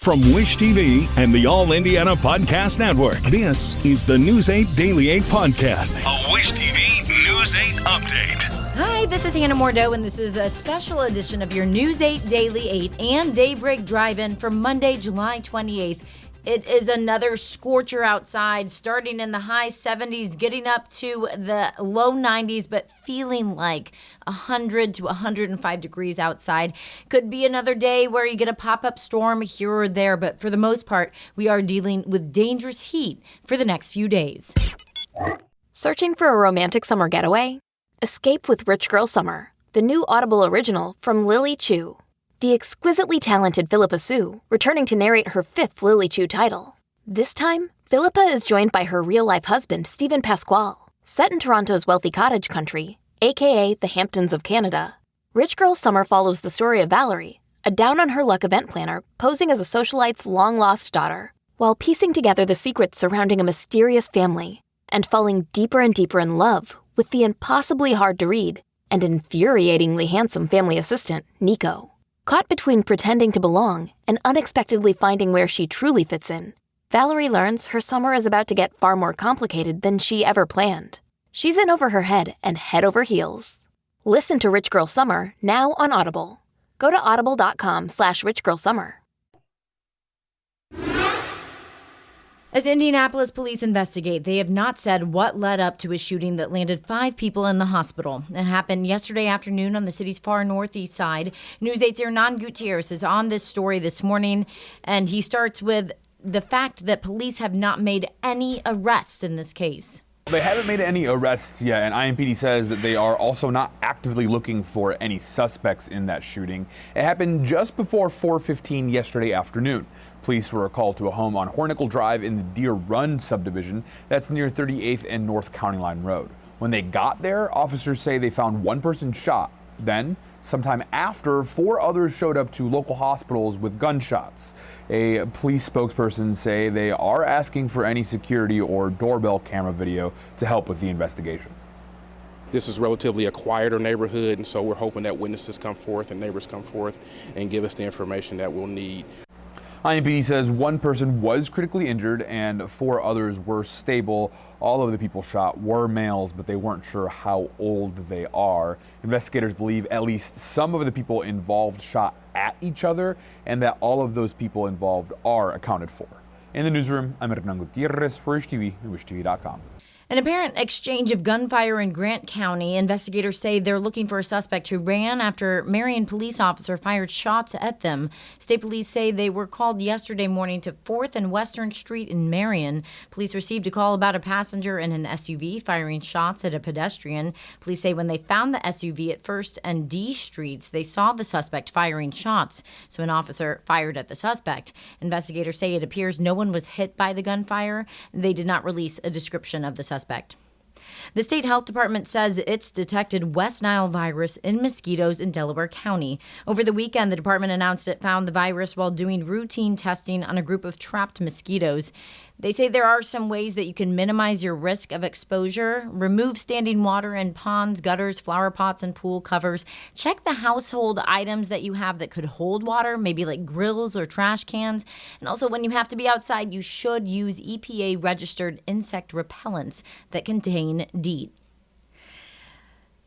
From Wish TV and the All Indiana Podcast Network, this is the News 8 Daily 8 Podcast, a Wish TV News 8 update. Hi, this is Hannah Mordeaux, and this is a special edition of your News 8 Daily 8 and Daybreak Drive-In for Monday, July 28th. It is another scorcher outside, starting in the high 70s, getting up to the low 90s, but feeling like 100 to 105 degrees outside. Could be another day where you get a pop-up storm here or there, but for the most part, we are dealing with dangerous heat for the next few days. Searching for a romantic summer getaway? Escape with Rich Girl Summer, the new Audible original from Lilly Chu. The exquisitely talented Philippa Sue, returning to narrate her 5th Lilly Chu title. This time, Philippa is joined by her real-life husband, Stephen Pasquale. Set in Toronto's wealthy cottage country, aka the Hamptons of Canada, Rich Girl Summer follows the story of Valerie, a down-on-her-luck event planner posing as a socialite's long-lost daughter, while piecing together the secrets surrounding a mysterious family and falling deeper and deeper in love with the impossibly hard-to-read and infuriatingly handsome family assistant, Nico. Caught between pretending to belong and unexpectedly finding where she truly fits in, Valerie learns her summer is about to get far more complicated than she ever planned. She's in over her head and head over heels. Listen to Rich Girl Summer now on Audible. Go to audible.com/richgirlsummer. As Indianapolis police investigate, they have not said what led up to a shooting that landed 5 people in the hospital. It happened yesterday afternoon on the city's far northeast side. News 8's Hernan Gutierrez is on this story this morning, and he starts with the fact that police have not made any arrests in this case. They haven't made any arrests yet, and IMPD says that they are also not actively looking for any suspects in that shooting. It happened just before 4:15 yesterday afternoon. Police were called to a home on Hornickel Drive in the Deer Run subdivision that's near 38th and North County Line Road. When they got there, officers say they found one person shot. Then, sometime after, 4 others showed up to local hospitals with gunshots. A police spokesperson say they are asking for any security or doorbell camera video to help with the investigation. This is relatively a quieter neighborhood, and so we're hoping that witnesses come forth and neighbors come forth and give us the information that we'll need. IMPD says one person was critically injured and 4 others were stable. All of the people shot were males, but they weren't sure how old they are. Investigators believe at least some of the people involved shot at each other and that all of those people involved are accounted for. In the newsroom, I'm Hernan Gutierrez for Wish TV and WishTV.com. An apparent exchange of gunfire in Grant County. Investigators say they're looking for a suspect who ran after Marion police officer fired shots at them. State police say they were called yesterday morning to 4th and Western Street in Marion. Police received a call about a passenger in an SUV firing shots at a pedestrian. Police say when they found the SUV at 1st and D Streets, they saw the suspect firing shots. So an officer fired at the suspect. Investigators say it appears no one was hit by the gunfire. They did not release a description of the suspect. The state health department says it's detected West Nile virus in mosquitoes in Delaware County. Over the weekend, the department announced it found the virus while doing routine testing on a group of trapped mosquitoes. They say there are some ways that you can minimize your risk of exposure. Remove standing water in ponds, gutters, flower pots, and pool covers. Check the household items that you have that could hold water, maybe like grills or trash cans. And also, when you have to be outside, you should use EPA-registered insect repellents that contain DEET.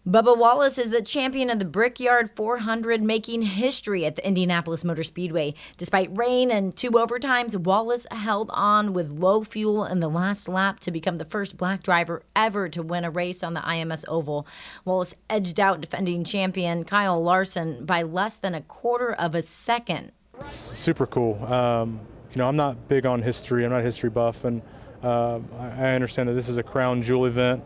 Bubba Wallace is the champion of the Brickyard 400, making history at the Indianapolis Motor Speedway. Despite rain and 2 overtimes, Wallace held on with low fuel in the last lap to become the first black driver ever to win a race on the IMS Oval. Wallace edged out defending champion Kyle Larson by less than a quarter of a second. It's super cool. I'm not big on history. I'm not a history buff, and I understand that this is a crown jewel event,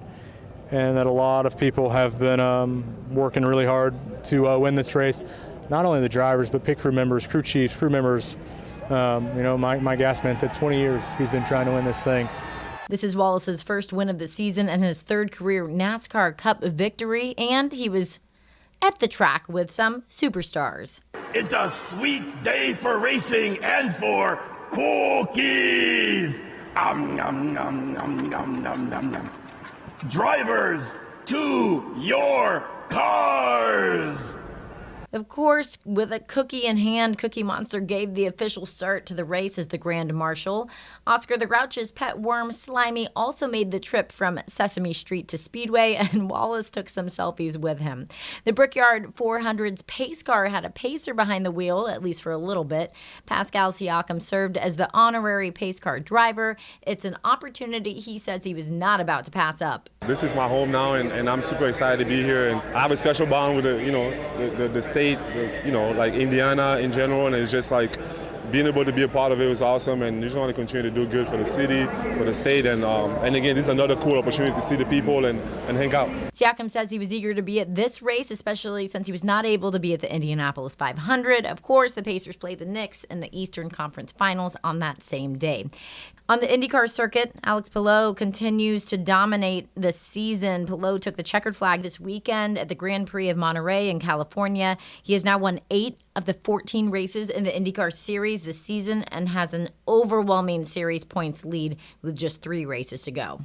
and that a lot of people have been working really hard to win this race. Not only the drivers, but pit crew members, crew chiefs, crew members. My gas man said 20 years he's been trying to win this thing. This is Wallace's first win of the season and his 3rd career NASCAR Cup victory, and he was at the track with some superstars. It's a sweet day for racing and for cookies. Nom, nom, nom, nom, nom, nom, nom. Drivers, to your cars. Of course, with a cookie in hand, Cookie Monster gave the official start to the race as the Grand Marshal. Oscar the Grouch's pet worm, Slimy, also made the trip from Sesame Street to Speedway, and Wallace took some selfies with him. The Brickyard 400's pace car had a pacer behind the wheel, at least for a little bit. Pascal Siakam served as the honorary pace car driver. It's an opportunity he says he was not about to pass up. This is my home now, and I'm super excited to be here. And I have a special bond with the state, like Indiana in general, and it's just like being able to be a part of it was awesome, and you just want to continue to do good for the city, for the state, and again, this is another cool opportunity to see the people and hang out. Siakam says he was eager to be at this race, especially since he was not able to be at the Indianapolis 500. Of course, the Pacers played the Knicks in the Eastern Conference Finals on that same day. On the IndyCar circuit, Alex Palou continues to dominate the season. Palou took the checkered flag this weekend at the Grand Prix of Monterey in California. He has now won 8 of the 14 races in the IndyCar series this season and has an overwhelming series points lead with just 3 races to go.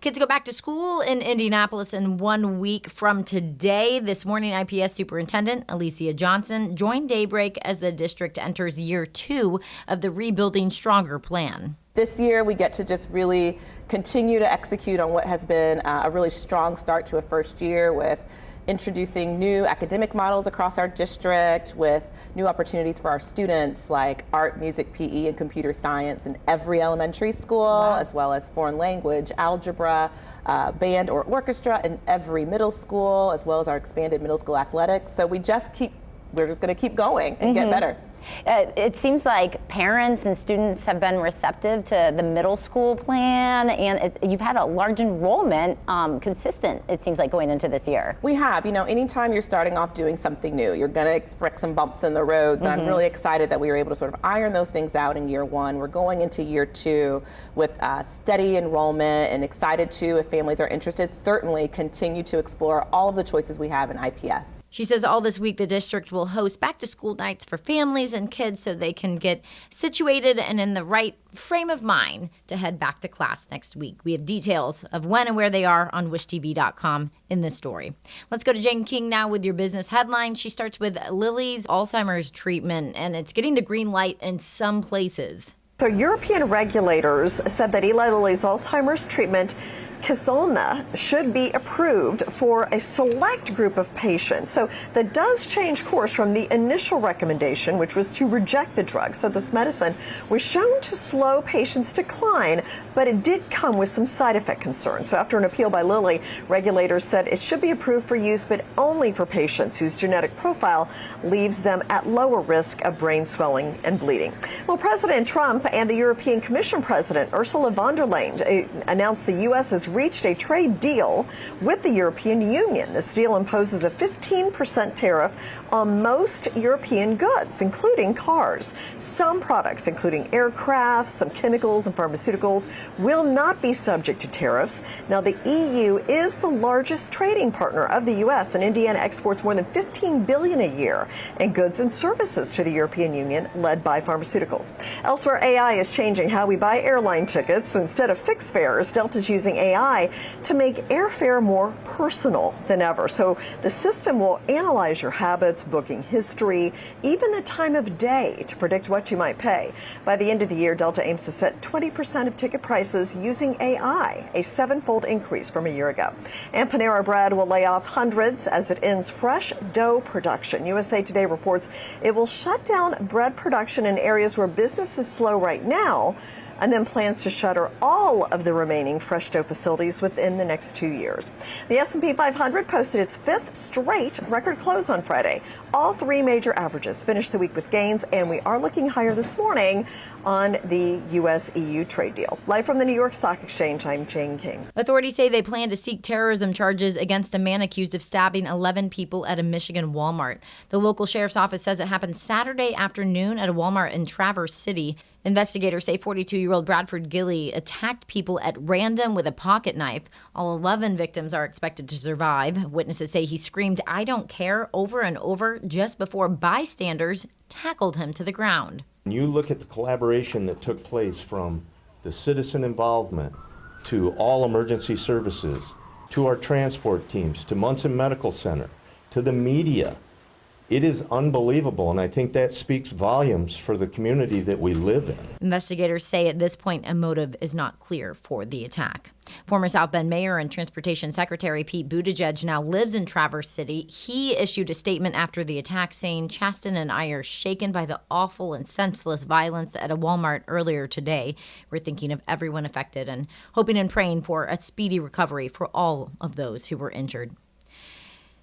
Kids go back to school in Indianapolis in 1 week from today. This morning, IPS Superintendent Alicia Johnson joined Daybreak as the district enters year 2 of the Rebuilding Stronger plan. This year, we get to just really continue to execute on what has been a really strong start to a first year with introducing new academic models across our district, with new opportunities for our students like art, music, PE, and computer science in every elementary school, as well as foreign language, algebra, band or orchestra in every middle school, as well as our expanded middle school athletics. So we're just going to keep going and get better. It seems like parents and students have been receptive to the middle school plan, and you've had a large enrollment, consistent, it seems like, going into this year. We have. Anytime you're starting off doing something new, you're going to expect some bumps in the road, but I'm really excited that we were able to sort of iron those things out in year 1. We're going into year 2 with steady enrollment, and excited to, if families are interested, certainly continue to explore all of the choices we have in IPS. She says all this week the district will host back-to-school nights for families and kids so they can get situated and in the right frame of mind to head back to class next week. We have details of when and where they are on wishtv.com in this story. Let's go to Jen King now with your business headline. She starts with Lilly's Alzheimer's treatment, and it's getting the green light in some places. So European regulators said that Eli Lilly's Alzheimer's treatment Kisunla should be approved for a select group of patients. So that does change course from the initial recommendation, which was to reject the drug. So this medicine was shown to slow patients' decline, but it did come with some side effect concerns. So after an appeal by Lilly, regulators said it should be approved for use, but only for patients whose genetic profile leaves them at lower risk of brain swelling and bleeding. Well, President Trump and the European Commission President Ursula von der Leyen announced the U.S. has reached a trade deal with the European Union. This deal imposes a 15% tariff on most European goods, including cars. Some products, including aircraft, some chemicals and pharmaceuticals, will not be subject to tariffs. Now, the EU is the largest trading partner of the U.S., and Indiana exports more than $15 billion a year in goods and services to the European Union, led by pharmaceuticals. Elsewhere, AI is changing how we buy airline tickets. Instead of fixed fares, Delta's using AI to make airfare more personal than ever. So the system will analyze your habits, booking history, even the time of day to predict what you might pay. By the end of the year, Delta aims to set 20% of ticket prices using AI, a 7-fold increase from a year ago. And Panera Bread will lay off hundreds as it ends fresh dough production. USA Today reports it will shut down bread production in areas where business is slow right now, and then plans to shutter all of the remaining fresh dough facilities within the next 2 years. The S&P 500 posted its 5th straight record close on Friday. All 3 major averages finished the week with gains, and we are looking higher this morning on the U.S.-EU trade deal. Live from the New York Stock Exchange, I'm Jane King. Authorities say they plan to seek terrorism charges against a man accused of stabbing 11 people at a Michigan Walmart. The local sheriff's office says it happened Saturday afternoon at a Walmart in Traverse City. Investigators say 42-year-old Bradford Gilly attacked people at random with a pocket knife. All 11 victims are expected to survive. Witnesses say he screamed, "I don't care," over and over just before bystanders tackled him to the ground. When you look at the collaboration that took place from the citizen involvement to all emergency services, to our transport teams, to Munson Medical Center, to the media, It is unbelievable, and I think that speaks volumes for the community that we live in. Investigators say at this point a motive is not clear for the attack. Former South Bend Mayor and Transportation Secretary Pete Buttigieg now lives in Traverse City. He issued a statement after the attack saying, "Chasten and I are shaken by the awful and senseless violence at a Walmart earlier today. We're thinking of everyone affected and hoping and praying for a speedy recovery for all of those who were injured."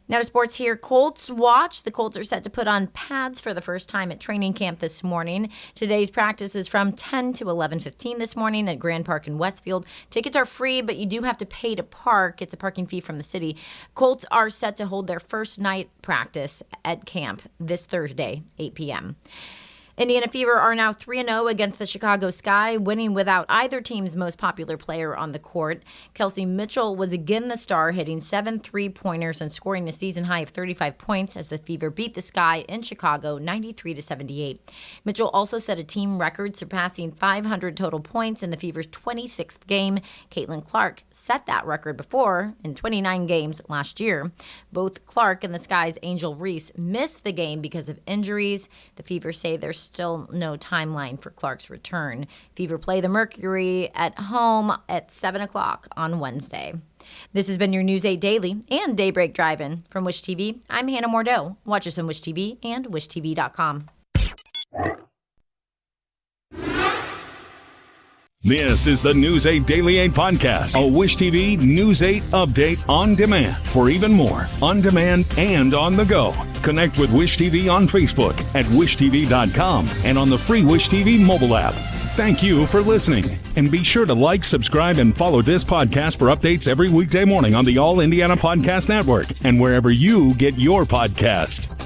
Now to sports here. Colts watch. The Colts are set to put on pads for the first time at training camp this morning. Today's practice is from 10 to 11:15 this morning at Grand Park in Westfield. Tickets are free, but you do have to pay to park. It's a parking fee from the city. Colts are set to hold their first night practice at camp this Thursday, 8 p.m. Indiana Fever are now 3-0 against the Chicago Sky, winning without either team's most popular player on the court. Kelsey Mitchell was again the star, hitting 7 3-pointers and scoring a season high of 35 points as the Fever beat the Sky in Chicago 93-78. Mitchell also set a team record, surpassing 500 total points in the Fever's 26th game. Caitlin Clark set that record before in 29 games last year. Both Clark and the Sky's Angel Reese missed the game because of injuries. The Fever say there's still no timeline for Clark's return. Fever play the Mercury at home at 7 o'clock on Wednesday. This has been your News 8 Daily and Daybreak Drive-In. From Wish TV, I'm Hannah Mordeau. Watch us on Wish TV and wishtv.com. This is the News 8 Daily 8 podcast, a Wish TV News 8 update on demand. For even more, on demand and on the go, connect with Wish TV on Facebook at wishtv.com and on the free Wish TV mobile app. Thank you for listening, and be sure to like, subscribe, and follow this podcast for updates every weekday morning on the All Indiana Podcast Network and wherever you get your podcast.